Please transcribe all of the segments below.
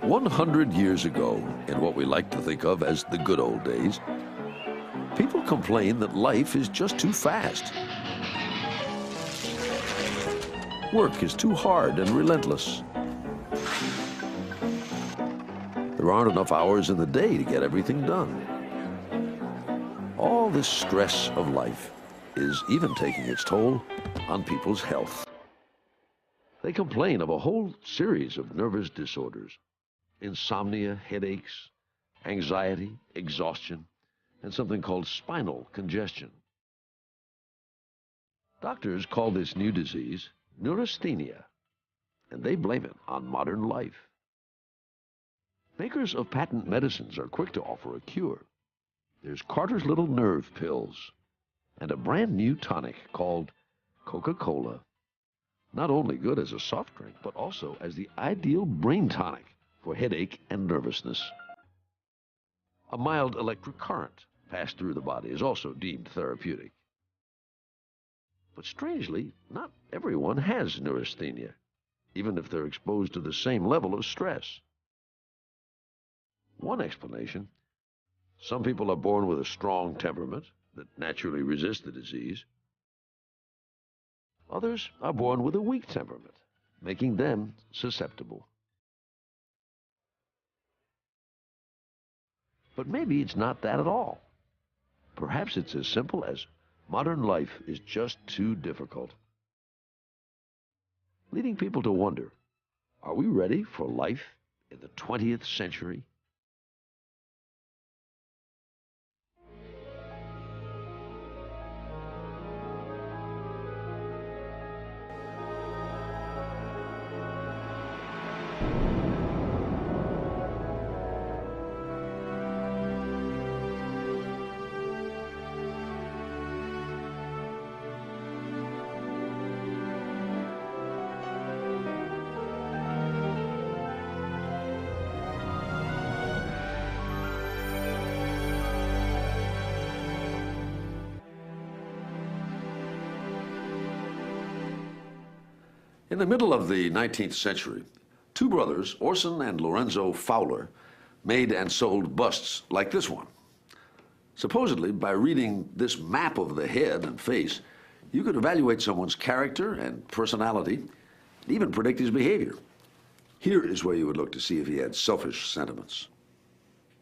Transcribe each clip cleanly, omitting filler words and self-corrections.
100 years ago, in what we like to think of as the good old days, people complain that life is just too fast. Work is too hard and relentless. There aren't enough hours in the day to get everything done. All this stress of life is even taking its toll on people's health. They complain of a whole series of nervous disorders: insomnia, headaches, anxiety, exhaustion, and something called spinal congestion. Doctors call this new disease neurasthenia, and they blame it on modern life. Makers of patent medicines are quick to offer a cure. There's Carter's Little Nerve Pills and a brand new tonic called Coca-Cola. Not only good as a soft drink, but also as the ideal brain tonic for headache and nervousness. A mild electric current passed through the body is also deemed therapeutic. But strangely, not everyone has neurasthenia, even if they're exposed to the same level of stress. One explanation: some people are born with a strong temperament that naturally resists the disease. Others are born with a weak temperament, making them susceptible. But maybe it's not that at all. Perhaps it's as simple as modern life is just too difficult, leading people to wonder, are we ready for life in the 20th century? In the middle of the 19th century, two brothers, Orson and Lorenzo Fowler, made and sold busts like this one. Supposedly, by reading this map of the head and face, you could evaluate someone's character and personality, and even predict his behavior. Here is where you would look to see if he had selfish sentiments.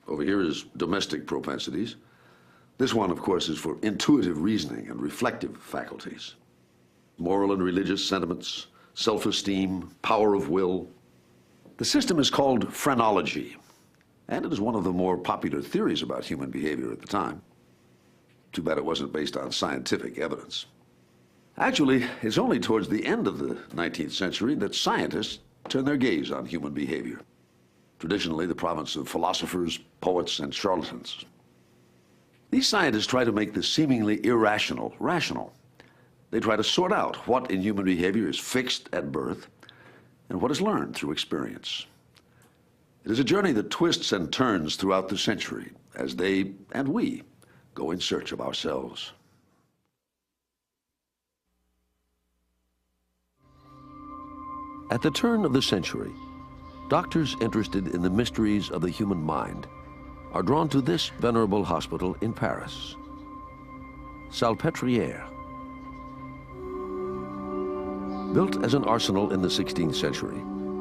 Over here is domestic propensities. This one, of course, is for intuitive reasoning and reflective faculties. Moral and religious sentiments, self-esteem, power of will. The system is called phrenology, and it is one of the more popular theories about human behavior at the time. Too bad it wasn't based on scientific evidence. Actually, it's only towards the end of the 19th century that scientists turned their gaze on human behavior. Traditionally the province of philosophers, poets, and charlatans. These scientists try to make the seemingly irrational rational. They try to sort out what in human behavior is fixed at birth and what is learned through experience. It is a journey that twists and turns throughout the century as they and we go in search of ourselves. At the turn of the century, doctors interested in the mysteries of the human mind are drawn to this venerable hospital in Paris, Salpêtrière. Built as an arsenal in the 16th century,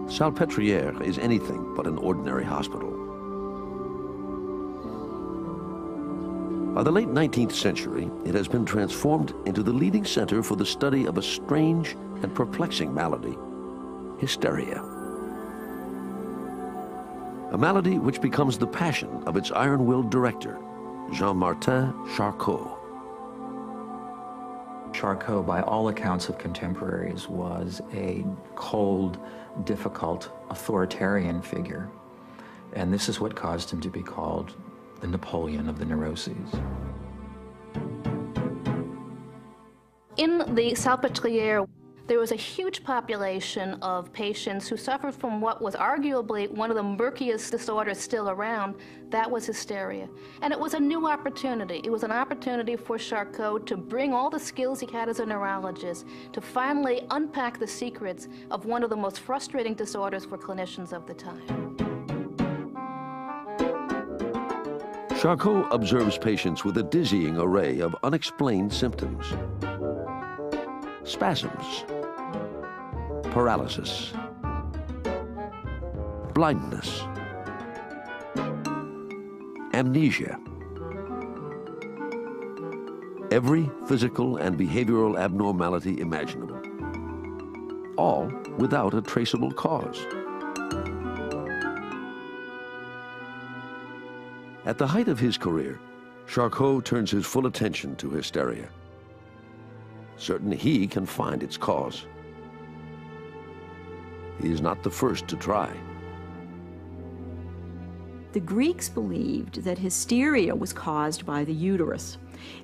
Salpêtrière is anything but an ordinary hospital. By the late 19th century, it has been transformed into the leading center for the study of a strange and perplexing malady, hysteria. A malady which becomes the passion of its iron-willed director, Jean-Martin Charcot. Charcot, by all accounts of contemporaries, was a cold, difficult, authoritarian figure. And this is what caused him to be called the Napoleon of the neuroses. In the Salpêtrière, there was a huge population of patients who suffered from what was arguably one of the murkiest disorders still around. That was hysteria. And it was a new opportunity. It was an opportunity for Charcot to bring all the skills he had as a neurologist to finally unpack the secrets of one of the most frustrating disorders for clinicians of the time. Charcot observes patients with a dizzying array of unexplained symptoms. Spasms, paralysis, blindness, amnesia. Every physical and behavioral abnormality imaginable, all without a traceable cause. At the height of his career, Charcot turns his full attention to hysteria, certain he can find its cause. He is not the first to try. The Greeks believed that hysteria was caused by the uterus,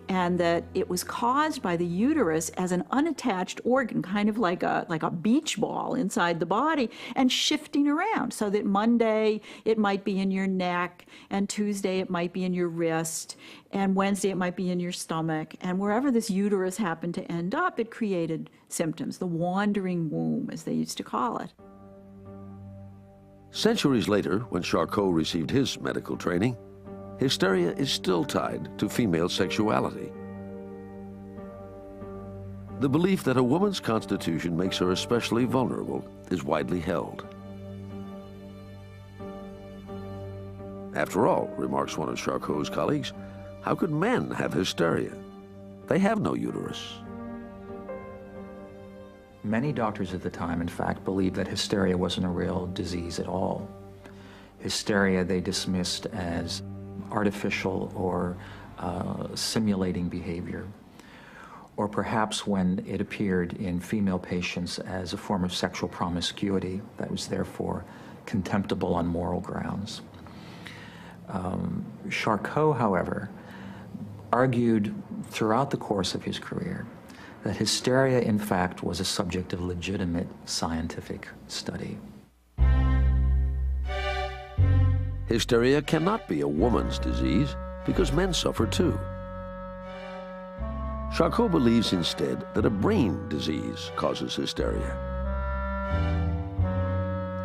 and that it was caused by the uterus as an unattached organ, kind of like a beach ball inside the body, and shifting around, so that Monday it might be in your neck, and Tuesday it might be in your wrist, and Wednesday it might be in your stomach, and wherever this uterus happened to end up, it created symptoms, the wandering womb, as they used to call it. Centuries later, when Charcot received his medical training, hysteria is still tied to female sexuality. The belief that a woman's constitution makes her especially vulnerable is widely held. After all, remarks one of Charcot's colleagues, how could men have hysteria? They have no uterus. Many doctors at the time, in fact, believed that hysteria wasn't a real disease at all. Hysteria they dismissed as artificial or simulating behavior, or perhaps when it appeared in female patients as a form of sexual promiscuity that was therefore contemptible on moral grounds. Charcot, however, argued throughout the course of his career that hysteria, in fact, was a subject of legitimate scientific study. Hysteria cannot be a woman's disease because men suffer too. Charcot believes instead that a brain disease causes hysteria,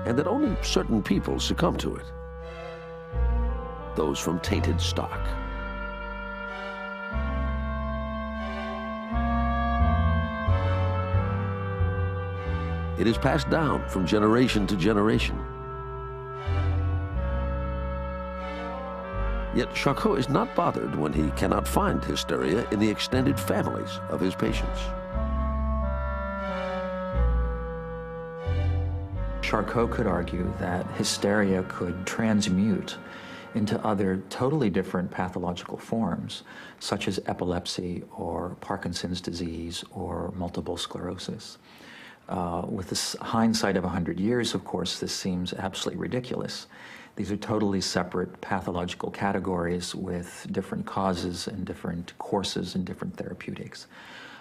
and that only certain people succumb to it, those from tainted stock. It is passed down from generation to generation. Yet Charcot is not bothered when he cannot find hysteria in the extended families of his patients. Charcot could argue that hysteria could transmute into other totally different pathological forms, such as epilepsy or Parkinson's disease or multiple sclerosis. With the hindsight of 100 years, of course, this seems absolutely ridiculous. These are totally separate pathological categories with different causes and different courses and different therapeutics.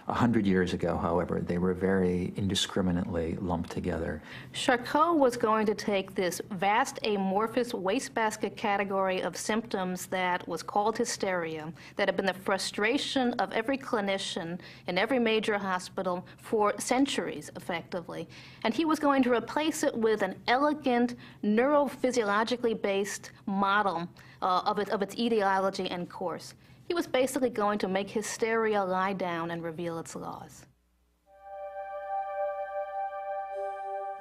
100 years ago, however, they were very indiscriminately lumped together. Charcot was going to take this vast amorphous wastebasket category of symptoms that was called hysteria, that had been the frustration of every clinician in every major hospital for centuries, effectively, and he was going to replace it with an elegant, neurophysiologically based model of its etiology and course. He was basically going to make hysteria lie down and reveal its laws.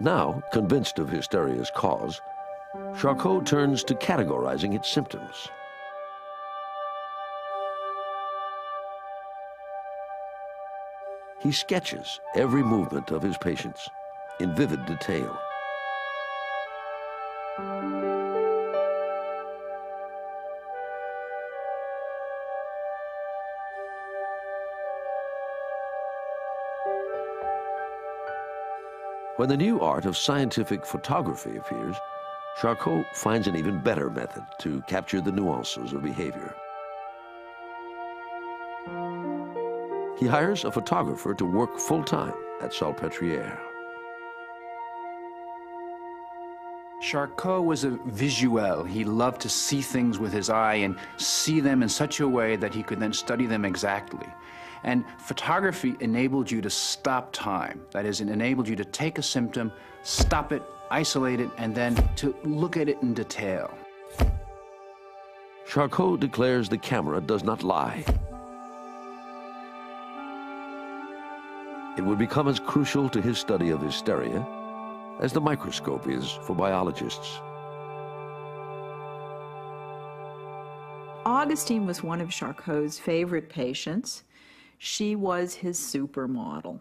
Now, convinced of hysteria's cause, Charcot turns to categorizing its symptoms. He sketches every movement of his patients in vivid detail. When the new art of scientific photography appears, Charcot finds an even better method to capture the nuances of behavior. He hires a photographer to work full-time at Salpêtrière. Charcot was a visuel. He loved to see things with his eye and see them in such a way that he could then study them exactly. And photography enabled you to stop time. That is, it enabled you to take a symptom, stop it, isolate it, and then to look at it in detail. Charcot declares the camera does not lie. It would become as crucial to his study of hysteria as the microscope is for biologists. Augustine was one of Charcot's favorite patients. She was his supermodel.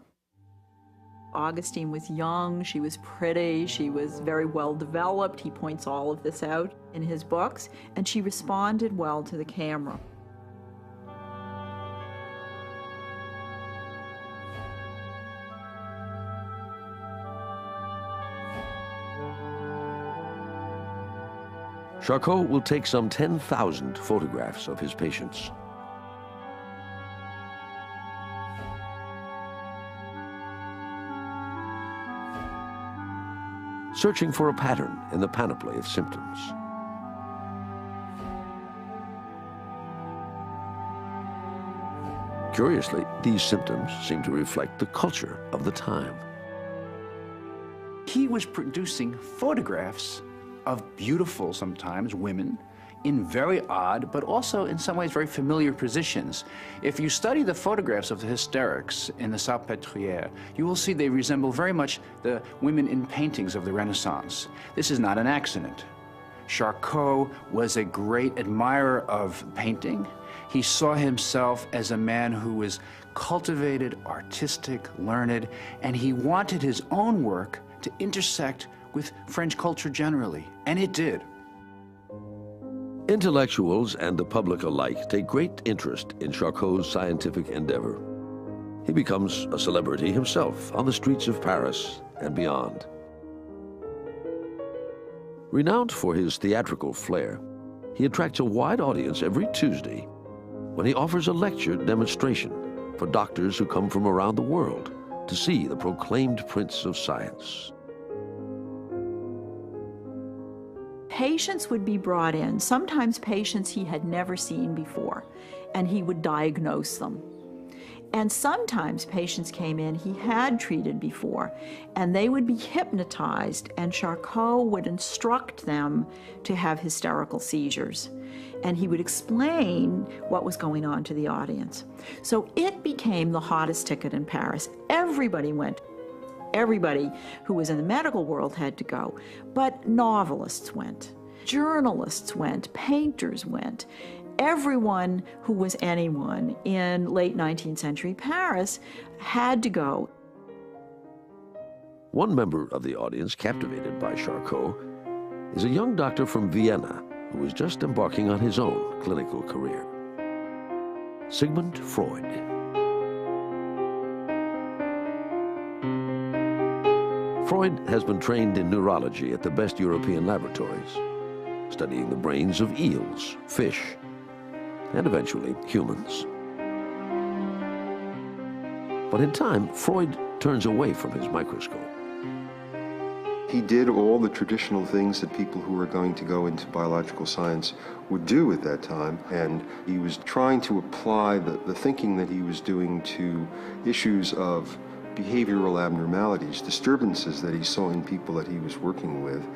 Augustine was young, she was pretty, she was very well developed. He points all of this out in his books, and she responded well to the camera. Charcot will take some 10,000 photographs of his patients. Searching for a pattern in the panoply of symptoms. Curiously, these symptoms seem to reflect the culture of the time. He was producing photographs of beautiful, sometimes, women in very odd, but also in some ways very familiar positions. If you study the photographs of the hysterics in the Salpêtrière, you will see they resemble very much the women in paintings of the Renaissance. This is not an accident. Charcot was a great admirer of painting. He saw himself as a man who was cultivated, artistic, learned, and he wanted his own work to intersect with French culture generally, and it did. Intellectuals and the public alike take great interest in Charcot's scientific endeavor. He becomes a celebrity himself on the streets of Paris and beyond. Renowned for his theatrical flair, he attracts a wide audience every Tuesday when he offers a lecture demonstration for doctors who come from around the world to see the proclaimed prince of science. Patients would be brought in, sometimes patients he had never seen before, and he would diagnose them. And sometimes patients came in he had treated before, and they would be hypnotized, and Charcot would instruct them to have hysterical seizures. And he would explain what was going on to the audience. So it became the hottest ticket in Paris. Everybody went. Everybody who was in the medical world had to go, but novelists went, journalists went, painters went. Everyone who was anyone in late 19th century Paris had to go. One member of the audience captivated by Charcot is a young doctor from Vienna who is just embarking on his own clinical career. Sigmund Freud. Freud has been trained in neurology at the best European laboratories, studying the brains of eels, fish, and eventually humans. But in time, Freud turns away from his microscope. He did all the traditional things that people who were going to go into biological science would do at that time, and he was trying to apply the thinking that he was doing to issues of behavioral abnormalities, disturbances that he saw in people that he was working with.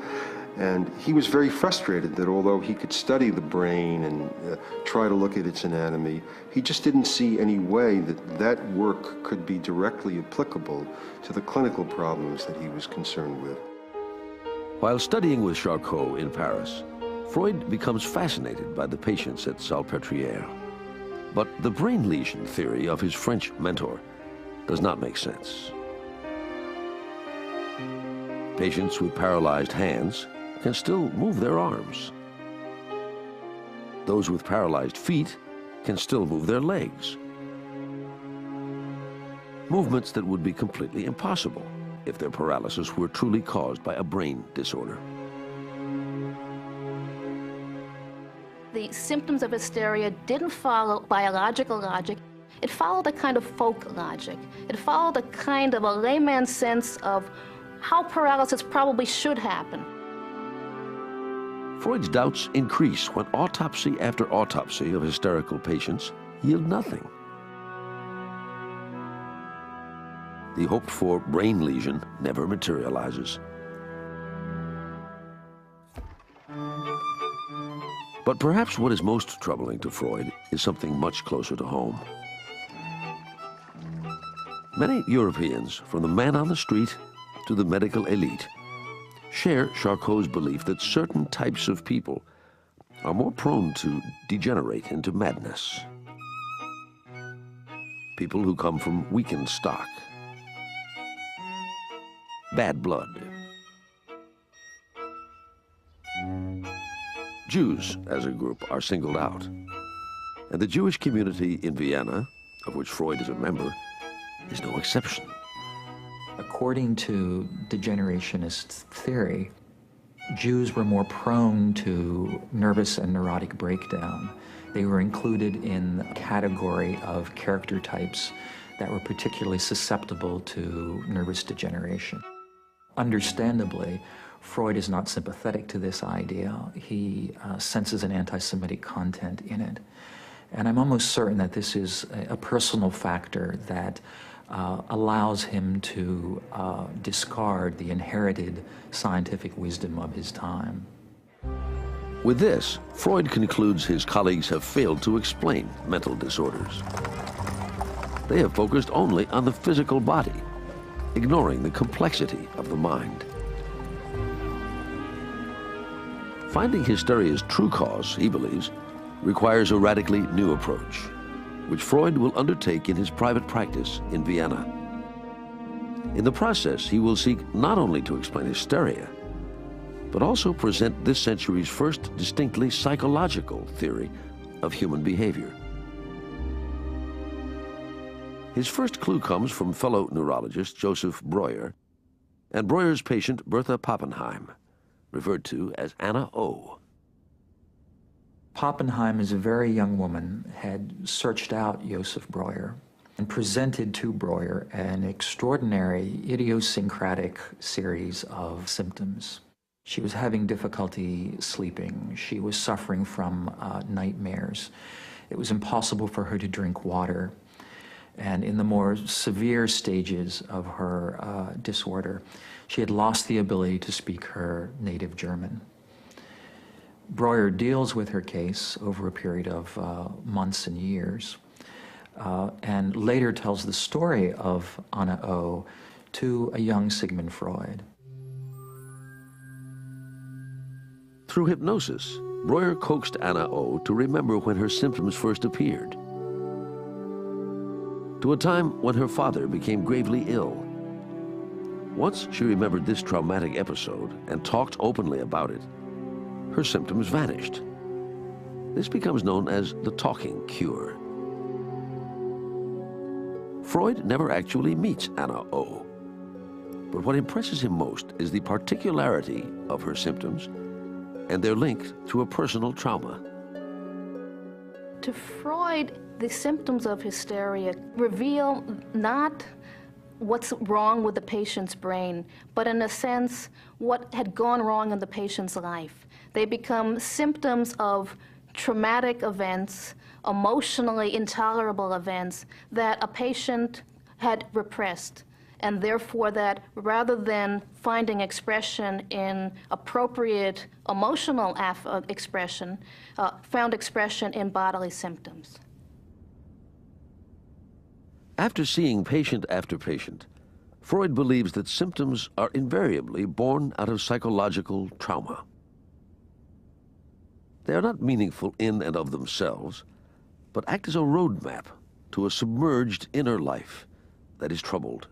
And he was very frustrated that although he could study the brain and try to look at its anatomy, he just didn't see any way that that work could be directly applicable to the clinical problems that he was concerned with. While studying with Charcot in Paris, Freud becomes fascinated by the patients at Salpêtrière. But the brain lesion theory of his French mentor does not make sense. Patients with paralyzed hands can still move their arms. Those with paralyzed feet can still move their legs. Movements that would be completely impossible if their paralysis were truly caused by a brain disorder. The symptoms of hysteria didn't follow biological logic. It followed a kind of folk logic. It followed a kind of a layman's sense of how paralysis probably should happen. Freud's doubts increase when autopsy after autopsy of hysterical patients yield nothing. The hoped-for brain lesion never materializes. But perhaps what is most troubling to Freud is something much closer to home. Many Europeans, from the man on the street to the medical elite, share Charcot's belief that certain types of people are more prone to degenerate into madness. People who come from weakened stock, bad blood. Jews, as a group, are singled out. And the Jewish community in Vienna, of which Freud is a member, is no exception. According to degenerationist theory, Jews were more prone to nervous and neurotic breakdown. They were included in the category of character types that were particularly susceptible to nervous degeneration. Understandably, Freud is not sympathetic to this idea. He senses an anti-Semitic content in it. And I'm almost certain that this is a personal factor that allows him to discard the inherited scientific wisdom of his time. With this, Freud concludes his colleagues have failed to explain mental disorders. They have focused only on the physical body, ignoring the complexity of the mind. Finding hysteria's true cause, he believes, requires a radically new approach, which Freud will undertake in his private practice in Vienna. In the process, he will seek not only to explain hysteria, but also present this century's first distinctly psychological theory of human behavior. His first clue comes from fellow neurologist Joseph Breuer and Breuer's patient Bertha Pappenheim, referred to as Anna O. Pappenheim, as a very young woman, had searched out Joseph Breuer and presented to Breuer an extraordinary idiosyncratic series of symptoms. She was having difficulty sleeping. She was suffering from nightmares. It was impossible for her to drink water. And in the more severe stages of her disorder, she had lost the ability to speak her native German. Breuer deals with her case over a period of months and years, and later tells the story of Anna O to a young Sigmund Freud. Through hypnosis, Breuer coaxed Anna O to remember when her symptoms first appeared, to a time when her father became gravely ill. Once she remembered this traumatic episode and talked openly about it, her symptoms vanished. This becomes known as the talking cure. Freud never actually meets Anna O, but what impresses him most is the particularity of her symptoms and their link to a personal trauma. To Freud, the symptoms of hysteria reveal not what's wrong with the patient's brain, but in a sense, what had gone wrong in the patient's life. They become symptoms of traumatic events, emotionally intolerable events that a patient had repressed, and therefore that rather than finding expression in appropriate emotional expression, found expression in bodily symptoms. After seeing patient after patient, Freud believes that symptoms are invariably born out of psychological trauma. They are not meaningful in and of themselves, but act as a roadmap to a submerged inner life that is troubled.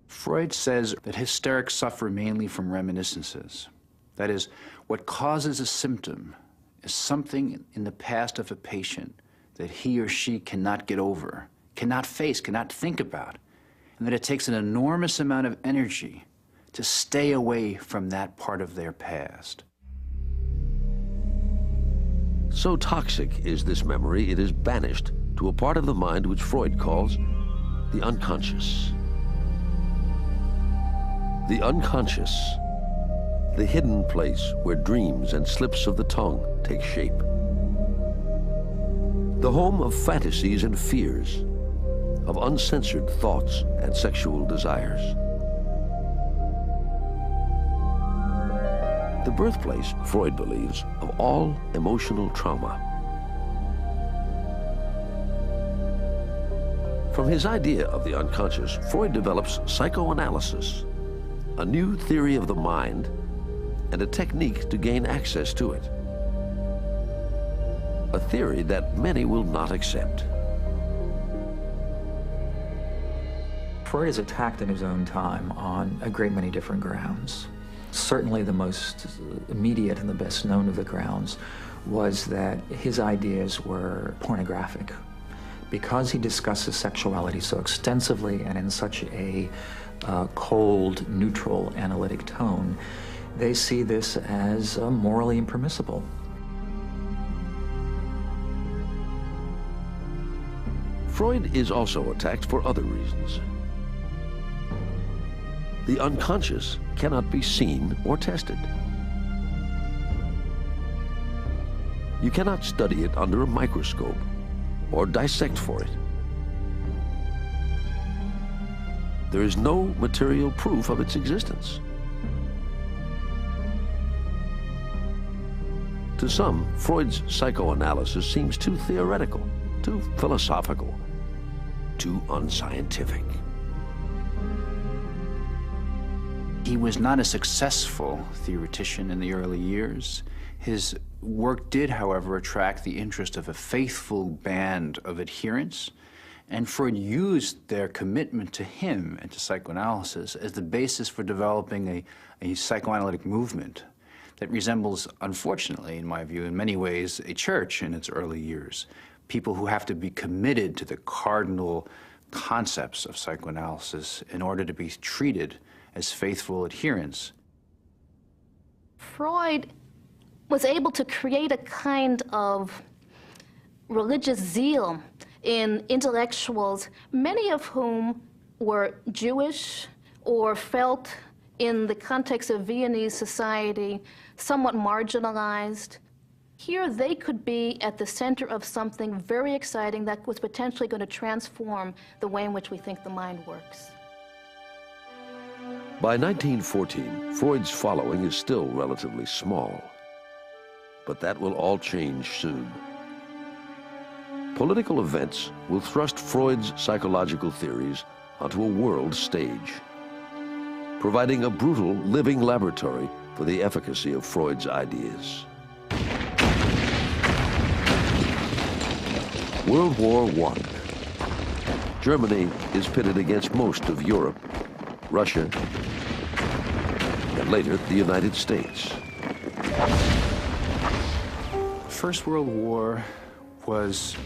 Freud says that hysterics suffer mainly from reminiscences. That is, what causes a symptom is something in the past of a patient that he or she cannot get over, cannot face, cannot think about, and that it takes an enormous amount of energy to stay away from that part of their past. So toxic is this memory, it is banished to a part of the mind which Freud calls the unconscious. The unconscious, the hidden place where dreams and slips of the tongue take shape. The home of fantasies and fears, of uncensored thoughts and sexual desires. the birthplace, Freud believes, of all emotional trauma. From his idea of the unconscious, Freud develops psychoanalysis, a new theory of the mind and a technique to gain access to it. A theory that many will not accept. Freud is attacked in his own time on a great many different grounds. Certainly the most immediate and the best known of the grounds was that his ideas were pornographic. Because he discusses sexuality so extensively and in such a cold, neutral, analytic tone, they see this as morally impermissible. Freud is also attacked for other reasons. The unconscious cannot be seen or tested. You cannot study it under a microscope or dissect for it. There is no material proof of its existence. To some, Freud's psychoanalysis seems too theoretical, too philosophical, too unscientific. He was not a successful theoretician in the early years. His work did, however, attract the interest of a faithful band of adherents, and Freud used their commitment to him and to psychoanalysis as the basis for developing a psychoanalytic movement that resembles, unfortunately, in my view, in many ways, a church in its early years. People who have to be committed to the cardinal concepts of psychoanalysis in order to be treated as faithful adherents. Freud was able to create a kind of religious zeal in intellectuals, many of whom were Jewish or felt in the context of Viennese society somewhat marginalized. Here they could be at the center of something very exciting that was potentially going to transform the way in which we think the mind works. By 1914, Freud's following is still relatively small. But that will all change soon. Political events will thrust Freud's psychological theories onto a world stage, providing a brutal living laboratory for the efficacy of Freud's ideas. World War I. Germany is pitted against most of Europe, Russia, and later the United States. First World War was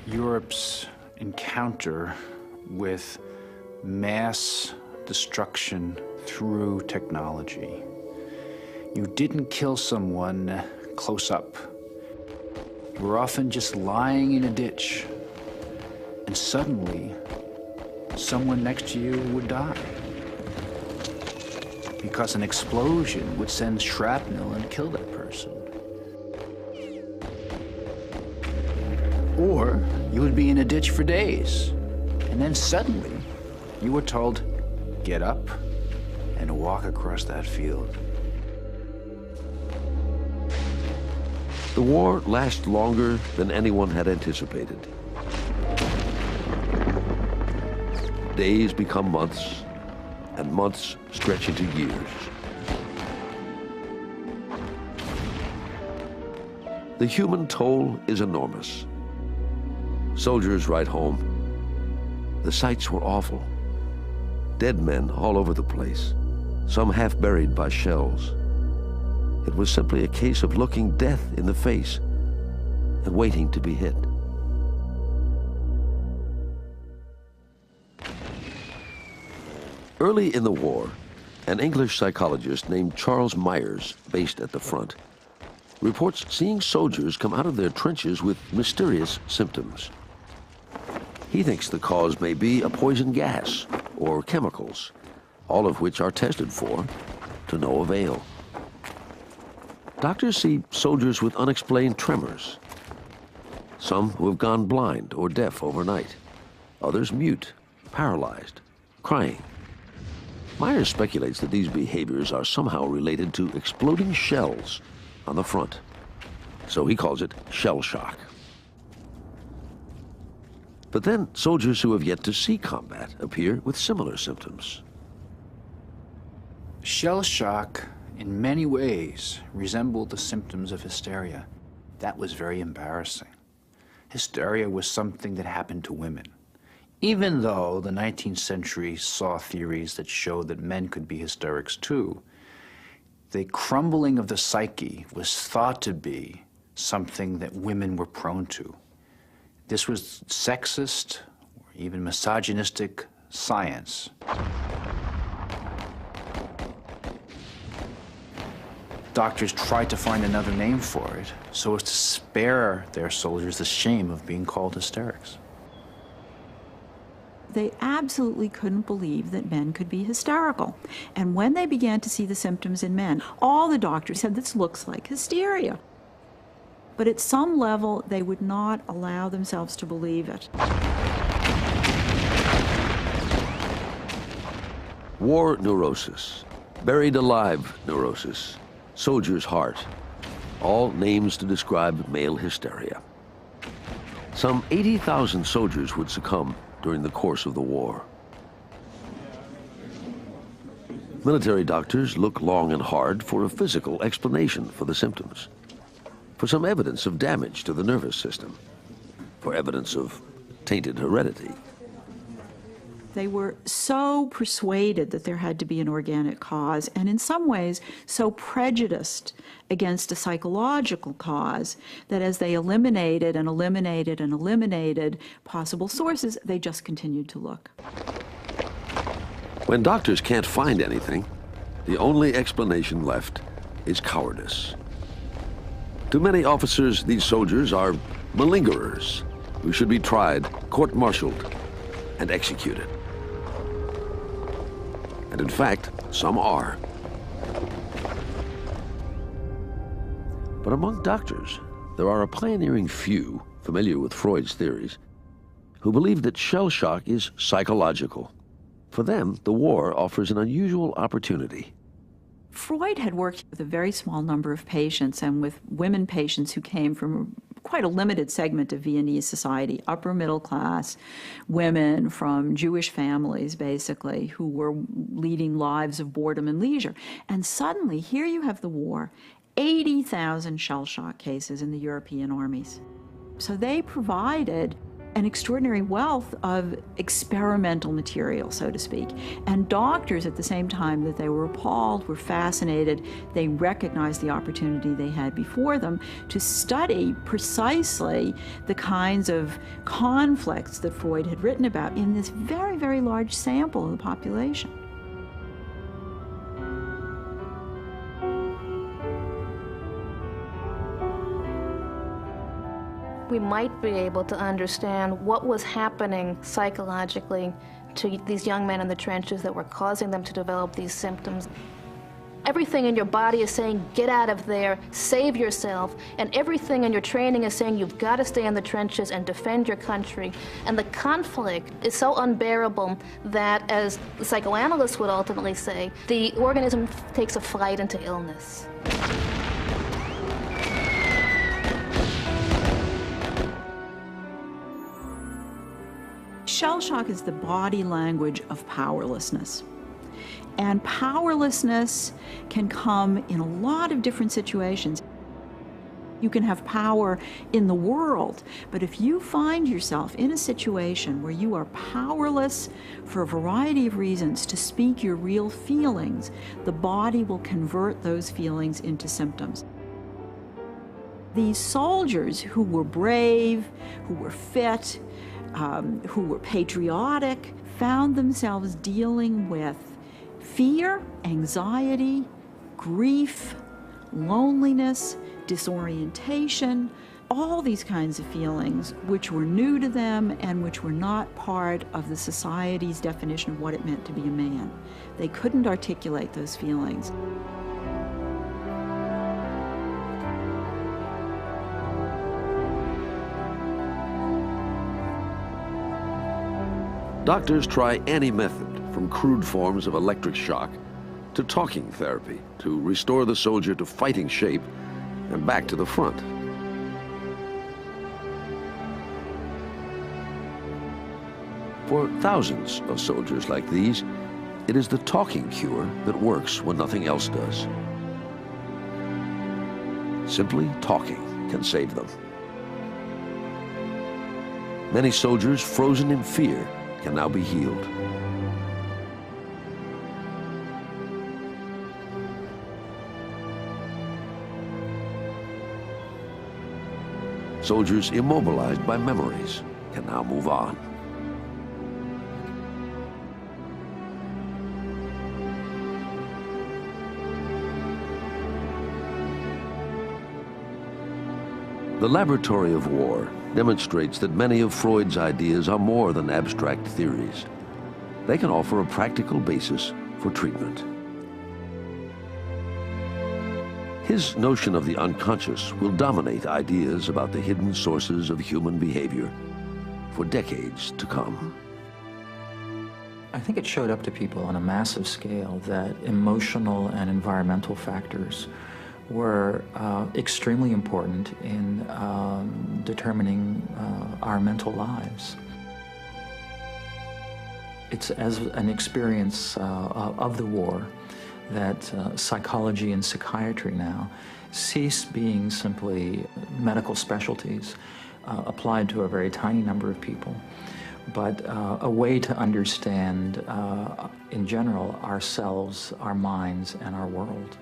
Europe's encounter with mass destruction through technology. You didn't kill someone close up. You were often just lying in a ditch, and suddenly someone next to you would die, because an explosion would send shrapnel and kill that person. Or you would be in a ditch for days, and then suddenly you were told, get up and walk across that field. The war lasts longer than anyone had anticipated. Days become months, and months stretch into years. The human toll is enormous. Soldiers write home, the sights were awful. Dead men all over the place, some half buried by shells. It was simply a case of looking death in the face and waiting to be hit. Early in the war, an English psychologist named Charles Myers, based at the front, reports seeing soldiers come out of their trenches with mysterious symptoms. He thinks the cause may be a poison gas or chemicals, all of which are tested for to no avail. Doctors see soldiers with unexplained tremors, some who have gone blind or deaf overnight, others mute, paralyzed, crying. Myers speculates that these behaviors are somehow related to exploding shells on the front. So he calls it shell shock. But then soldiers who have yet to see combat appear with similar symptoms. Shell shock, in many ways, resembled the symptoms of hysteria. That was very embarrassing. Hysteria was something that happened to women. Even though the 19th century saw theories that showed that men could be hysterics too, the crumbling of the psyche was thought to be something that women were prone to. This was sexist or even misogynistic science. Doctors tried to find another name for it so as to spare their soldiers the shame of being called hysterics. They absolutely couldn't believe that men could be hysterical. And when they began to see the symptoms in men, all the doctors said, this looks like hysteria. But at some level, they would not allow themselves to believe it. War neurosis, buried alive neurosis, soldier's heart, all names to describe male hysteria. Some 80,000 soldiers would succumb during the course of the war. Military doctors look long and hard for a physical explanation for the symptoms, for some evidence of damage to the nervous system, for evidence of tainted heredity. They were so persuaded that there had to be an organic cause, and in some ways so prejudiced against a psychological cause, that as they eliminated and eliminated and eliminated possible sources, they just continued to look. When doctors can't find anything, the only explanation left is cowardice. To many officers, these soldiers are malingerers who should be tried, court-martialed, and executed. And in fact, some are. But among doctors, there are a pioneering few, familiar with Freud's theories, who believe that shell shock is psychological. For them, the war offers an unusual opportunity. Freud had worked with a very small number of patients and with women patients who came from quite a limited segment of Viennese society, upper middle class women from Jewish families, basically, who were leading lives of boredom and leisure. And suddenly, here you have the war, 80,000 shell shock cases in the European armies. So they provided an extraordinary wealth of experimental material, so to speak. And doctors, at the same time that they were appalled, were fascinated. They recognized the opportunity they had before them to study precisely the kinds of conflicts that Freud had written about in this very, very large sample of the population. We might be able to understand what was happening psychologically to these young men in the trenches that were causing them to develop these symptoms. Everything in your body is saying, get out of there, save yourself, and everything in your training is saying you've got to stay in the trenches and defend your country. And the conflict is so unbearable that, as the psychoanalysts would ultimately say, the organism takes a flight into illness. Shell shock is the body language of powerlessness. And powerlessness can come in a lot of different situations. You can have power in the world, but if you find yourself in a situation where you are powerless for a variety of reasons to speak your real feelings, the body will convert those feelings into symptoms. These soldiers who were brave, who were fit, who were patriotic, found themselves dealing with fear, anxiety, grief, loneliness, disorientation, all these kinds of feelings which were new to them and which were not part of the society's definition of what it meant to be a man. They couldn't articulate those feelings. Doctors try any method from crude forms of electric shock to talking therapy to restore the soldier to fighting shape and back to the front. For thousands of soldiers like these, it is the talking cure that works when nothing else does. Simply talking can save them. Many soldiers frozen in fear can now be healed. Soldiers immobilized by memories can now move on. The laboratory of war demonstrates that many of Freud's ideas are more than abstract theories. They can offer a practical basis for treatment. His notion of the unconscious will dominate ideas about the hidden sources of human behavior for decades to come. I think it showed up to people on a massive scale that emotional and environmental factors were extremely important in determining our mental lives. It's as an experience of the war that psychology and psychiatry now cease being simply medical specialties applied to a very tiny number of people, but a way to understand, in general, ourselves, our minds, and our world.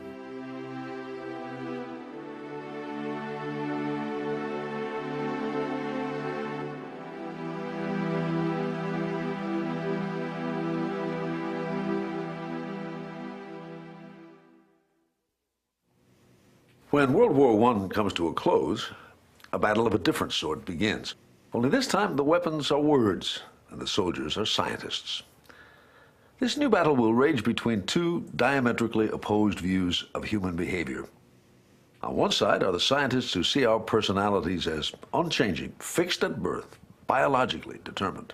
When World War I comes to a close, a battle of a different sort begins. Only this time, the weapons are words, and the soldiers are scientists. This new battle will rage between two diametrically opposed views of human behavior. On one side are the scientists who see our personalities as unchanging, fixed at birth, biologically determined.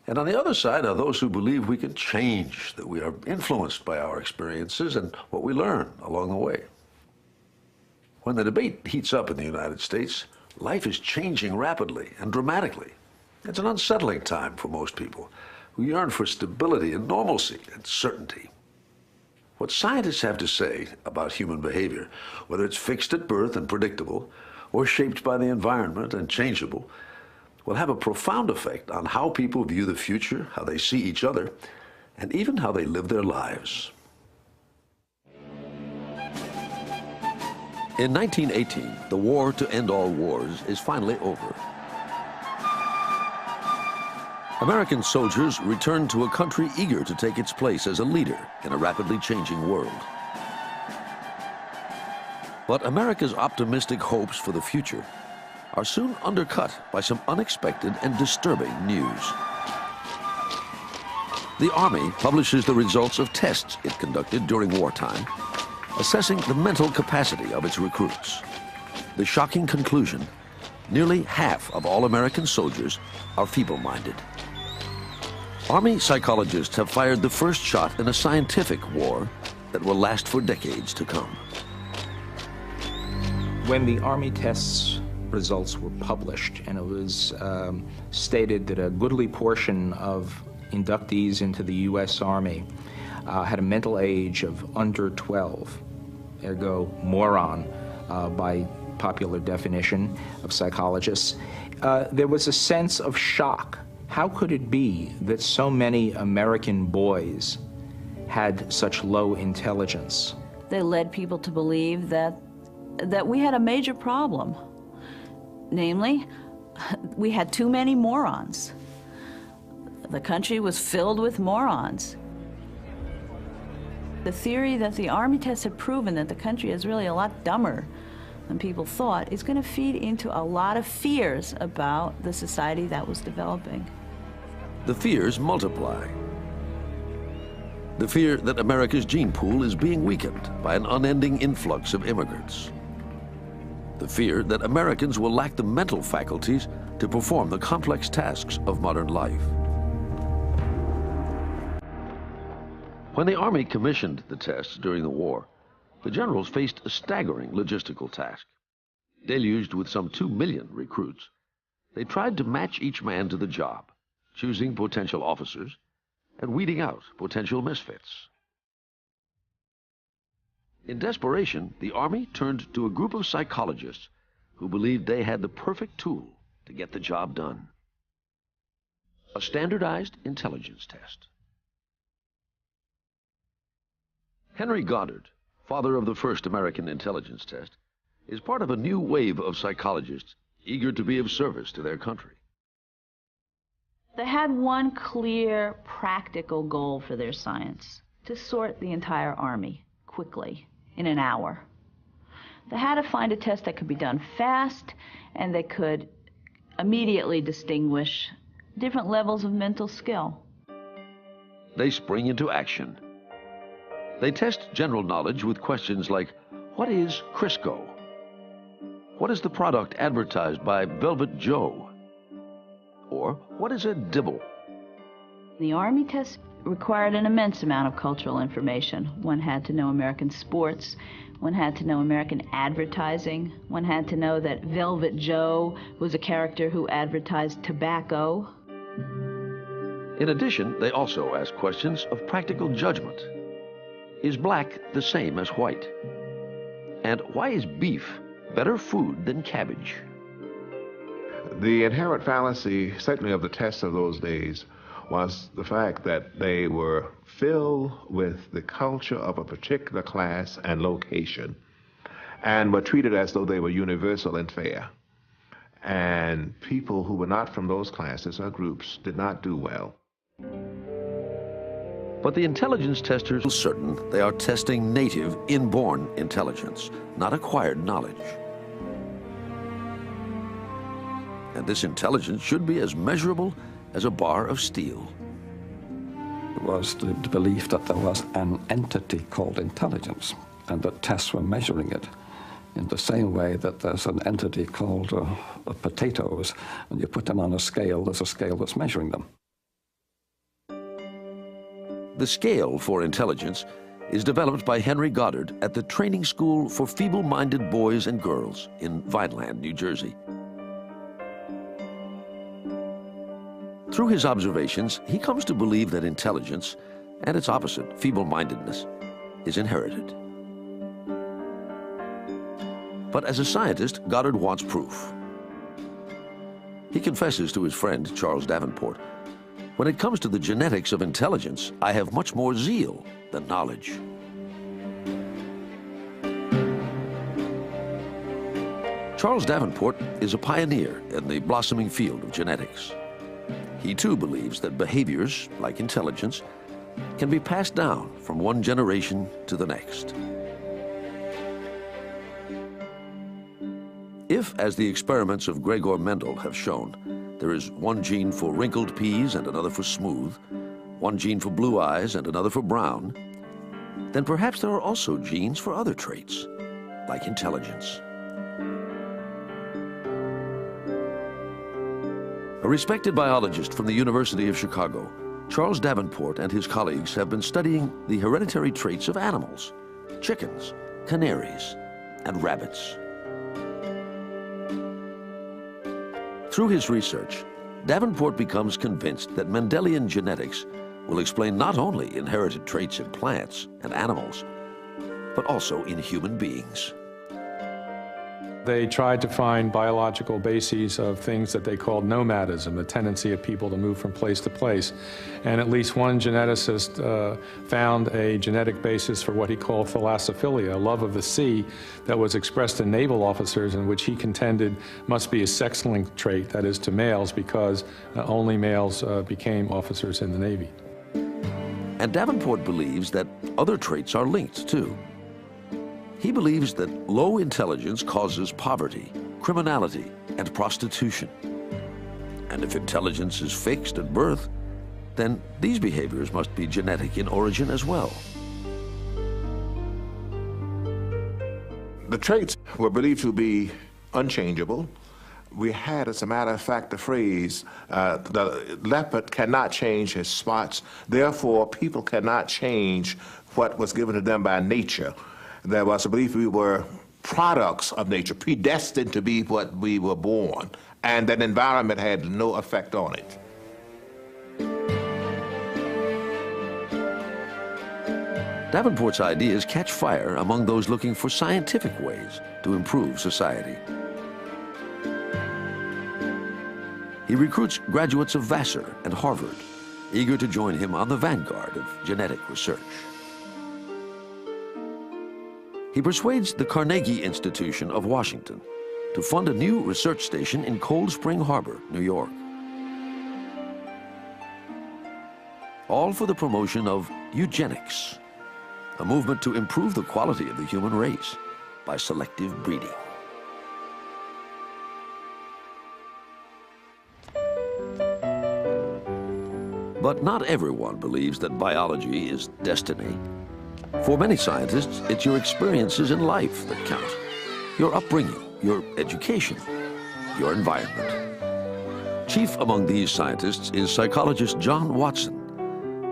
And on the other side are those who believe we can change, that we are influenced by our experiences and what we learn along the way. When the debate heats up in the United States, life is changing rapidly and dramatically. It's an unsettling time for most people who yearn for stability and normalcy and certainty. What scientists have to say about human behavior, whether it's fixed at birth and predictable, or shaped by the environment and changeable, will have a profound effect on how people view the future, how they see each other, and even how they live their lives. In 1918, the war to end all wars is finally over. American soldiers returned to a country eager to take its place as a leader in a rapidly changing world. But America's optimistic hopes for the future are soon undercut by some unexpected and disturbing news. The Army publishes the results of tests it conducted during wartime, assessing the mental capacity of its recruits. The shocking conclusion: nearly half of all American soldiers are feeble-minded. Army psychologists have fired the first shot in a scientific war that will last for decades to come. When the Army tests results were published, and it was stated that a goodly portion of inductees into the U.S. Army had a mental age of under 12, ergo moron by popular definition of psychologists, there was a sense of shock. How could it be that so many American boys had such low intelligence? They led people to believe that we had a major problem. Namely, we had too many morons. The country was filled with morons. The theory that the Army tests have proven that the country is really a lot dumber than people thought is going to feed into a lot of fears about the society that was developing. The fears multiply. The fear that America's gene pool is being weakened by an unending influx of immigrants. The fear that Americans will lack the mental faculties to perform the complex tasks of modern life. When the Army commissioned the tests during the war, the generals faced a staggering logistical task. Deluged with some 2 million recruits, they tried to match each man to the job, choosing potential officers and weeding out potential misfits. In desperation, the Army turned to a group of psychologists who believed they had the perfect tool to get the job done: a standardized intelligence test. Henry Goddard, father of the first American intelligence test, is part of a new wave of psychologists eager to be of service to their country. They had one clear, practical goal for their science: to sort the entire Army quickly, in an hour. They had to find a test that could be done fast and that could immediately distinguish different levels of mental skill. They spring into action. They test general knowledge with questions like, what is Crisco? What is the product advertised by Velvet Joe? Or what is a dibble? The Army test required an immense amount of cultural information. One had to know American sports, one had to know American advertising, one had to know that Velvet Joe was a character who advertised tobacco. In addition, they also ask questions of practical judgment. Is black the same as white? And why is beef better food than cabbage? The inherent fallacy, certainly of the tests of those days, was the fact that they were filled with the culture of a particular class and location, and were treated as though they were universal and fair. And people who were not from those classes or groups did not do well. But the intelligence testers are certain they are testing native, inborn intelligence, not acquired knowledge. And this intelligence should be as measurable as a bar of steel. It was the belief that there was an entity called intelligence, and that tests were measuring it in the same way that there's an entity called potatoes, and you put them on a scale, there's a scale that's measuring them. The scale for intelligence is developed by Henry Goddard at the Training School for Feeble-Minded Boys and Girls in Vineland, New Jersey. Through his observations, he comes to believe that intelligence, and its opposite, feeble-mindedness, is inherited. But as a scientist, Goddard wants proof. He confesses to his friend, Charles Davenport, when it comes to the genetics of intelligence, I have much more zeal than knowledge. Charles Davenport is a pioneer in the blossoming field of genetics. He too believes that behaviors, like intelligence, can be passed down from one generation to the next. If, as the experiments of Gregor Mendel have shown, there is one gene for wrinkled peas and another for smooth, one gene for blue eyes and another for brown, then perhaps there are also genes for other traits, like intelligence. A respected biologist from the University of Chicago, Charles Davenport and his colleagues have been studying the hereditary traits of animals, chickens, canaries, and rabbits. Through his research, Davenport becomes convinced that Mendelian genetics will explain not only inherited traits in plants and animals, but also in human beings. They tried to find biological bases of things that they called nomadism, the tendency of people to move from place to place. And at least one geneticist found a genetic basis for what he called thalassophilia, a love of the sea that was expressed in naval officers, and which he contended must be a sex-linked trait, that is to males, because only males became officers in the Navy. And Davenport believes that other traits are linked too. He believes that low intelligence causes poverty, criminality, and prostitution. And if intelligence is fixed at birth, then these behaviors must be genetic in origin as well. The traits were believed to be unchangeable, we had, as a matter of fact, the phrase, the leopard cannot change his spots, therefore people cannot change what was given to them by nature. There was a belief we were products of nature, predestined to be what we were born, and that environment had no effect on it. Davenport's ideas catch fire among those looking for scientific ways to improve society. He recruits graduates of Vassar and Harvard, eager to join him on the vanguard of genetic research. He persuades the Carnegie Institution of Washington to fund a new research station in Cold Spring Harbor, New York. All for the promotion of eugenics, a movement to improve the quality of the human race by selective breeding. But not everyone believes that biology is destiny. For many scientists, it's your experiences in life that count. Your upbringing, your education, your environment. Chief among these scientists is psychologist John Watson,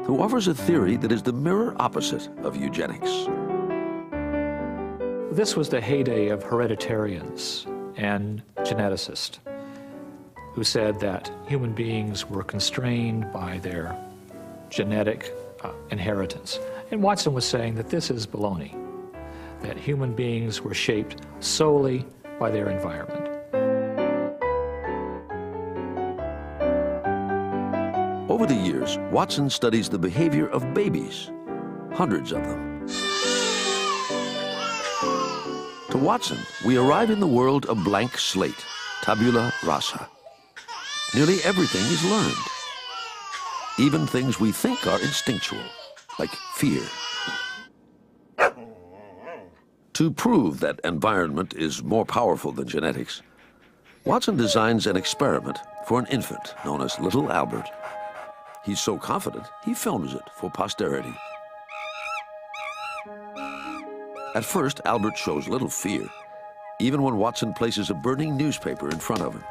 who offers a theory that is the mirror opposite of eugenics. This was the heyday of hereditarians and geneticists who said that human beings were constrained by their genetic inheritance. And Watson was saying that this is baloney, that human beings were shaped solely by their environment. Over the years, Watson studies the behavior of babies, hundreds of them. To Watson, we arrive in the world a blank slate, tabula rasa. Nearly everything is learned, even things we think are instinctual, like fear. To prove that environment is more powerful than genetics, Watson designs an experiment for an infant known as Little Albert. He's so confident, he films it for posterity. At first, Albert shows little fear, even when Watson places a burning newspaper in front of him.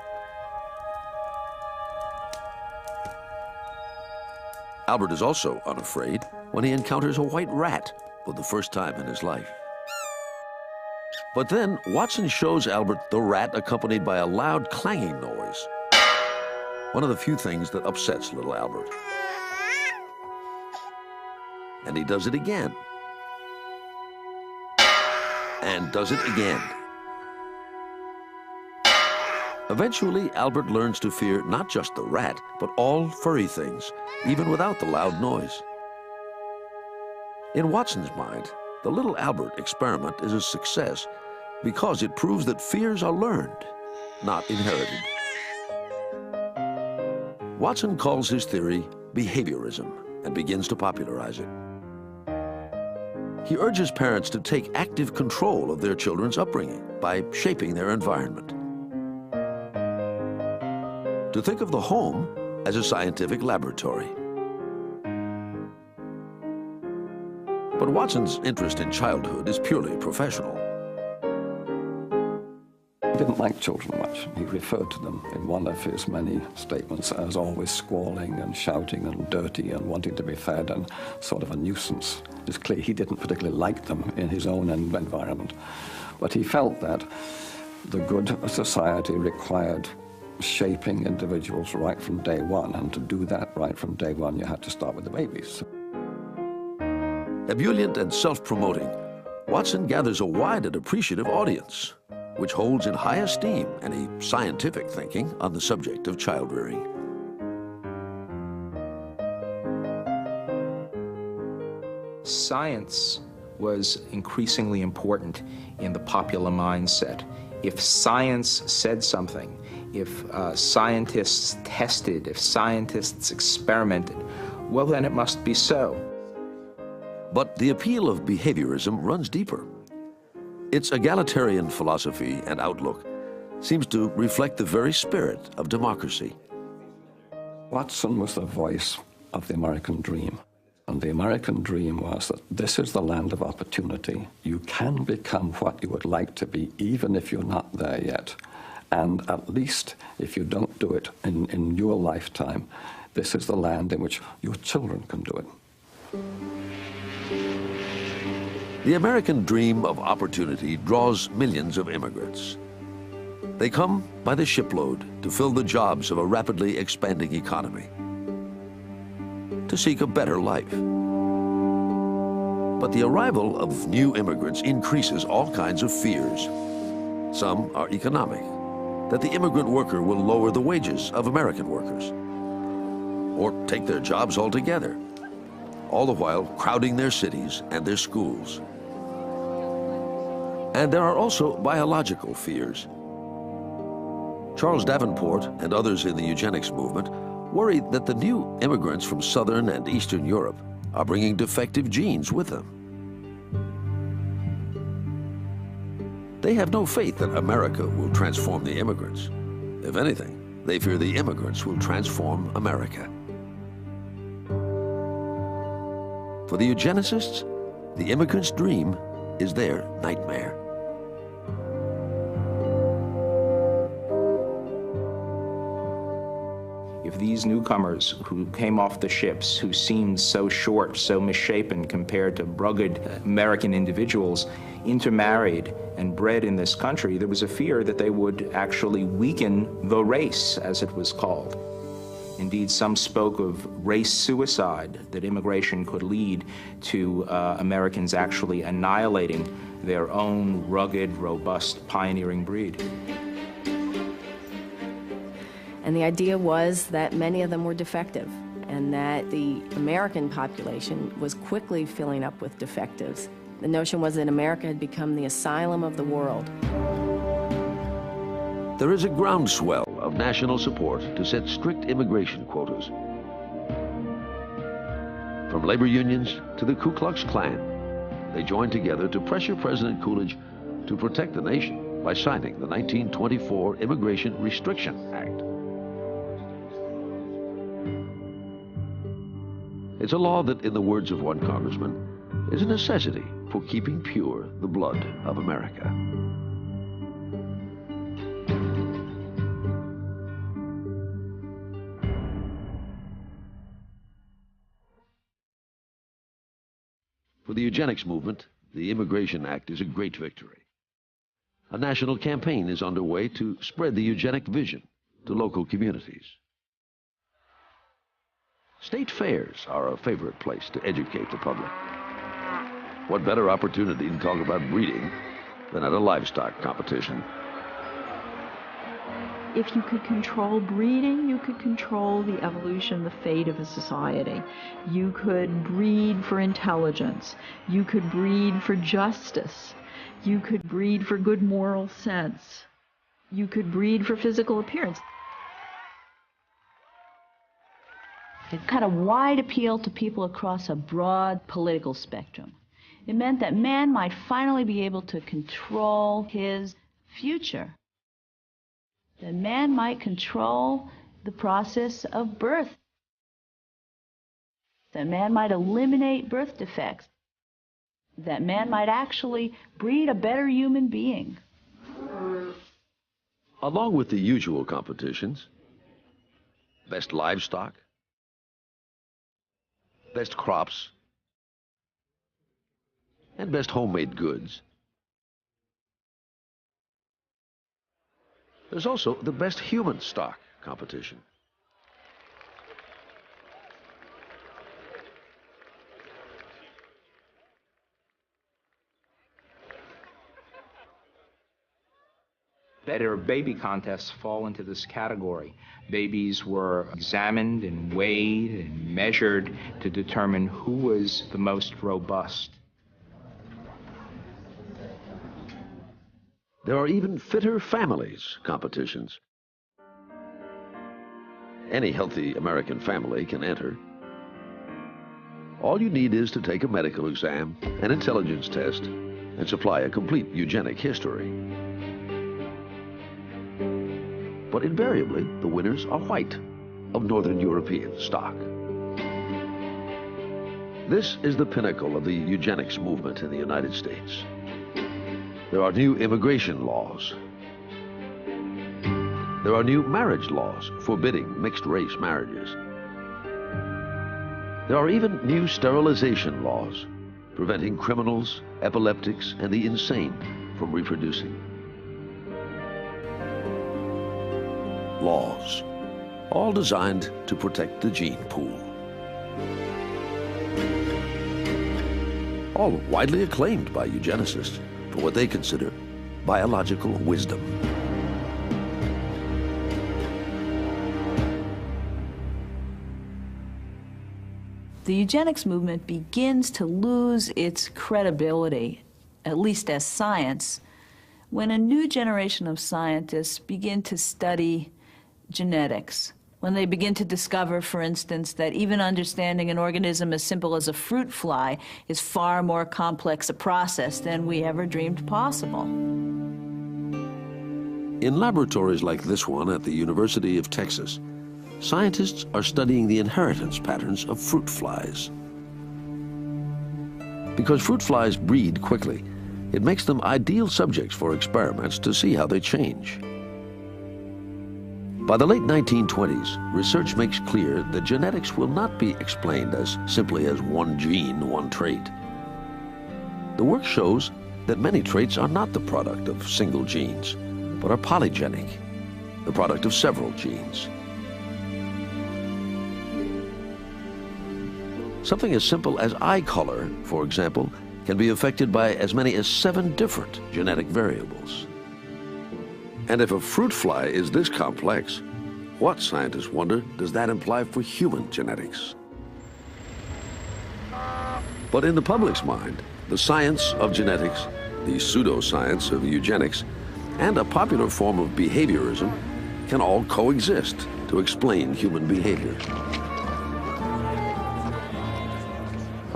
Albert is also unafraid when he encounters a white rat for the first time in his life. But then Watson shows Albert the rat accompanied by a loud clanging noise, one of the few things that upsets little Albert. And he does it again. And does it again. Eventually, Albert learns to fear not just the rat, but all furry things, even without the loud noise. In Watson's mind, the Little Albert experiment is a success because it proves that fears are learned, not inherited. Watson calls his theory behaviorism and begins to popularize it. He urges parents to take active control of their children's upbringing by shaping their environment. To think of the home as a scientific laboratory. But Watson's interest in childhood is purely professional. He didn't like children much. He referred to them in one of his many statements as always squalling and shouting and dirty and wanting to be fed and sort of a nuisance. It's clear he didn't particularly like them in his own environment. But he felt that the good of society required shaping individuals right from day one, and to do that right from day one, you had to start with the babies. Ebullient and self-promoting, Watson gathers a wide and appreciative audience, which holds in high esteem any scientific thinking on the subject of child-rearing. Science was increasingly important in the popular mindset. If science said something, if scientists tested, if scientists experimented, well, then it must be so. But the appeal of behaviorism runs deeper. Its egalitarian philosophy and outlook seems to reflect the very spirit of democracy. Watson was the voice of the American dream. And the American dream was that this is the land of opportunity. You can become what you would like to be, even if you're not there yet. And at least if you don't do it in your lifetime, this is the land in which your children can do it. The American dream of opportunity draws millions of immigrants. They come by the shipload to fill the jobs of a rapidly expanding economy, to seek a better life. But the arrival of new immigrants increases all kinds of fears. Some are economic, that the immigrant worker will lower the wages of American workers, or take their jobs altogether, all the while crowding their cities and their schools. And there are also biological fears. Charles Davenport and others in the eugenics movement worry that the new immigrants from Southern and Eastern Europe are bringing defective genes with them. They have no faith that America will transform the immigrants. If anything, they fear the immigrants will transform America. For the eugenicists, the immigrant's dream is their nightmare. If these newcomers who came off the ships, who seemed so short, so misshapen compared to rugged American individuals, intermarried and bred in this country, there was a fear that they would actually weaken the race, as it was called. Indeed, some spoke of race suicide, that immigration could lead to Americans actually annihilating their own rugged, robust, pioneering breed. And the idea was that many of them were defective, and that the American population was quickly filling up with defectives. The notion was that America had become the asylum of the world. There is a groundswell of national support to set strict immigration quotas. From labor unions to the Ku Klux Klan, they joined together to pressure President Coolidge to protect the nation by signing the 1924 Immigration Restriction Act. It's a law that, in the words of one congressman, is a necessity for keeping pure the blood of America. For the eugenics movement, the Immigration Act is a great victory. A national campaign is underway to spread the eugenic vision to local communities. State fairs are a favorite place to educate the public. What better opportunity to talk about breeding than at a livestock competition? If you could control breeding, you could control the evolution, the fate of a society. You could breed for intelligence. You could breed for justice. You could breed for good moral sense. You could breed for physical appearance. It had a wide appeal to people across a broad political spectrum. It meant that man might finally be able to control his future. That man might control the process of birth. That man might eliminate birth defects. That man might actually breed a better human being. Along with the usual competitions, best livestock, best crops, and best homemade goods, there's also the best human stock competition. Better baby contests fall into this category. Babies were examined and weighed and measured to determine who was the most robust. There are even fitter families competitions. Any healthy American family can enter. All you need is to take a medical exam, an intelligence test, and supply a complete eugenic history. But invariably, the winners are white, of Northern European stock. This is the pinnacle of the eugenics movement in the United States. There are new immigration laws. There are new marriage laws forbidding mixed-race marriages. There are even new sterilization laws preventing criminals, epileptics, and the insane from reproducing. Laws, all designed to protect the gene pool. All widely acclaimed by eugenicists for what they consider biological wisdom. The eugenics movement begins to lose its credibility, at least as science, when a new generation of scientists begin to study genetics. When they begin to discover, for instance, that even understanding an organism as simple as a fruit fly is far more complex a process than we ever dreamed possible. In laboratories like this one at the University of Texas, scientists are studying the inheritance patterns of fruit flies. Because fruit flies breed quickly, it makes them ideal subjects for experiments to see how they change. By the late 1920s, research makes clear that genetics will not be explained as simply as one gene, one trait. The work shows that many traits are not the product of single genes, but are polygenic, the product of several genes. Something as simple as eye color, for example, can be affected by as many as 7 different genetic variables. And if a fruit fly is this complex, what, scientists wonder, does that imply for human genetics? But in the public's mind, the science of genetics, the pseudoscience of eugenics, and a popular form of behaviorism can all coexist to explain human behavior.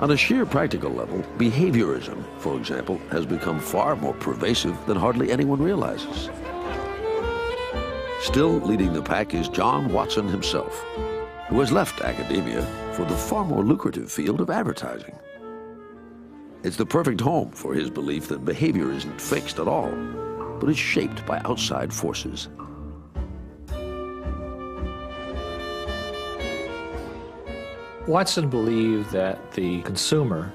On a sheer practical level, behaviorism, for example, has become far more pervasive than hardly anyone realizes. Still leading the pack is John Watson himself, who has left academia for the far more lucrative field of advertising. It's the perfect home for his belief that behavior isn't fixed at all, but is shaped by outside forces. Watson believed that the consumer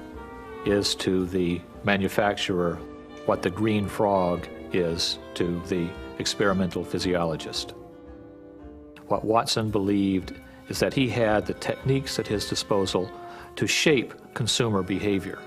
is to the manufacturer what the green frog is to the experimental physiologist. What Watson believed is that he had the techniques at his disposal to shape consumer behavior.